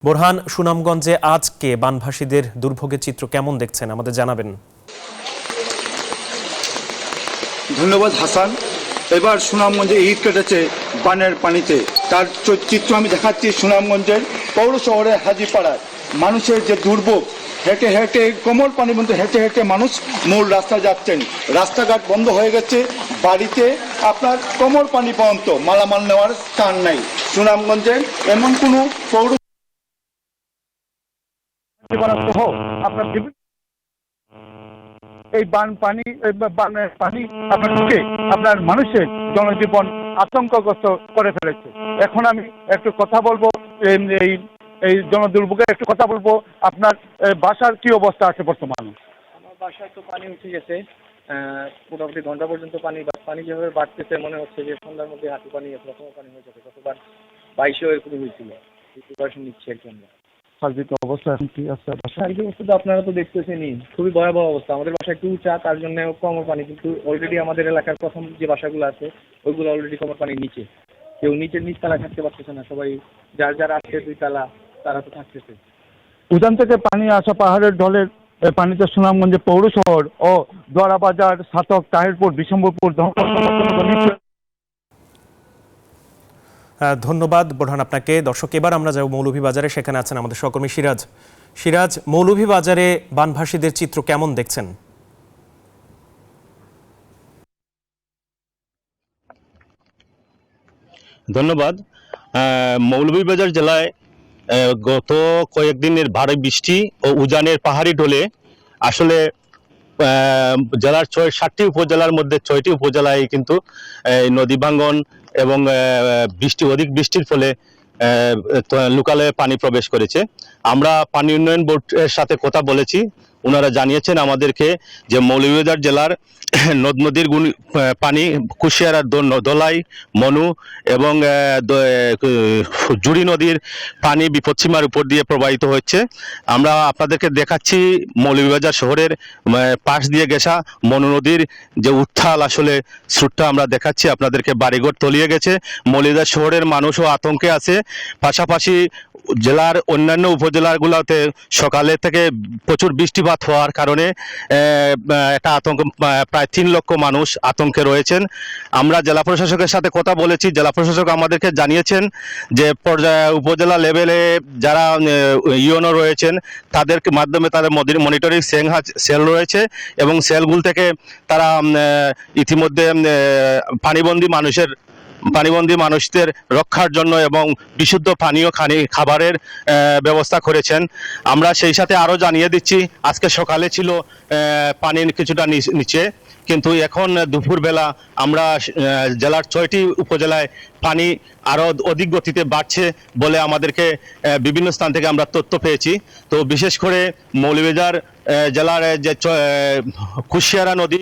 বোরহান, সুনামগঞ্জে আজকে বানভাসীদের দুর্ভোগের চিত্র কেমন দেখছেন আমাদের জানাবেন। ধন্যবাদ হাসান। এবার সুনামগঞ্জে ঈদ কেটেছে বানের পানিতে। তার চিত্র আমি দেখাচ্ছি সুনামগঞ্জের পৌর শহরের হাজিপাড়ায়। মানুষের যে দুর্ভোগ, হেঁটে হেঁটে কোমর পানি পর্যন্ত হেঁটে হেঁটে মানুষ মূল রাস্তায় যাচ্ছেন। রাস্তাঘাট বন্ধ হয়ে গেছে, বাড়িতে আপনার কোমর পানি পর্যন্ত মালামাল নেওয়ার স্থান নাই। সুনামগঞ্জের এমন কোনো পৌর সহ আপনার এই বানের পানি আপনার ঢুকে আপনার মানুষের জনজীবন আতঙ্কগ্রস্ত করে ফেলেছে। এখন আমি একটু কথা বলবো, এই এই জনদুর্ভোগের একটু কথা বলবো। আপনার বাসার কি অবস্থা আছে বর্তমানে? আমার বাসায় তো পানি উঠে গেছে, মোটামুটি ঘন্টা পর্যন্ত পানি যেভাবে বাড়তেছে মনে হচ্ছে যে সন্ধ্যার মধ্যে হাঁটু পানি এরকম পানি হয়ে যাবে। গতবার 22-এও এরকম হয়েছিল। প্রিপারেশন নিচ্ছে আর কি আমরা। সার্বিক অবস্থা এখন কি আছে বাসায়? সার্বিক অবস্থা তো আপনারা তো দেখতেছেনই, খুবই ভয়াবহ অবস্থা। আমাদের বাসা একটু উঁচা, তার জন্য কমর পানি, কিন্তু অলরেডি আমাদের এলাকার প্রথম যে বাসাগুলো আছে ওইগুলো অলরেডি কমর পানির নিচে। কেউ নিচতলায় থাকতে পারতেছে না, সবাই যার আছে 2 তলা তারা তো থাকতেছে। উজান থেকে পানি আসা পাহাড়ের ঢলের পানিতে সুনামগঞ্জে পৌর শহর ও দোয়ারাবাজার, সাতক, তাহিরপুর, বিশম্বরপুর, ধন্যবাদ বোরহান আপনাকে। দর্শক, এবার আমরা যাব মৌলভীবাজারে। সেখানে আছেন আমাদের সহকর্মী সিরাজ। মৌলভীবাজারে বানভাসীদের চিত্র কেমন দেখছেন? ধন্যবাদ। মৌলভীবাজার জেলায় গত কয়েকদিনের ভারী বৃষ্টি ও উজানের পাহাড়ি ঢলে আসলে জেলার 7টি উপজেলার মধ্যে 6টি উপজেলায় কিন্তু নদী ভাঙ্গন এবং অধিক বৃষ্টির ফলে লোকালয়ে পানি প্রবেশ করেছে। আমরা পানি উন্নয়ন বোর্ডের সাথে কথা বলেছি। ওনারা জানিয়েছেন আমাদেরকে যে মৌলভীবাজার জেলার নদ নদীর পানি কুশিয়ারার দোলাই, মনু এবং জুড়ি নদীর পানি বিপদসীমার উপর দিয়ে প্রবাহিত হচ্ছে। আমরা আপনাদেরকে দেখাচ্ছি মৌলভীবাজার শহরের পাশ দিয়ে গেছা মনু নদীর যে উত্থাল আসলে স্রোতটা আমরা দেখাচ্ছি আপনাদেরকে। বাড়িঘর তলিয়ে গেছে, মৌলভীবাজার শহরের মানুষও আতঙ্কে আছে। পাশাপাশি জেলার অন্যান্য উপজেলাগুলোতে সকালে থেকে প্রচুর বৃষ্টিপাত হওয়ার কারণে একটা আতঙ্ক, প্রায় 3 লক্ষ মানুষ আতঙ্কে রয়েছেন। আমরা জেলা প্রশাসকের সাথে কথা বলেছি। জেলা প্রশাসক আমাদেরকে জানিয়েছেন যে উপজেলা লেভেলে যারা ইউনো রয়েছেন তাদের মাধ্যমে তাদের মনিটরিং সেল রয়েছে এবং সেলগুলো থেকে তারা ইতিমধ্যে পানিবন্দী মানুষদের রক্ষার জন্য এবং বিশুদ্ধ পানীয় খাবারের ব্যবস্থা করেছেন। আমরা সেই সাথে আরও জানিয়ে দিচ্ছি, আজকে সকালে ছিল পানির কিছুটা নিচে, কিন্তু এখন দুপুরবেলা আমরা জেলার 6টি উপজেলায় পানি আরও অধিক গতিতে বাড়ছে বলে আমাদেরকে বিভিন্ন স্থান থেকে আমরা তথ্য পেয়েছি। তো বিশেষ করে মৌলভীবাজার জেলার যে কুশিয়ারা নদী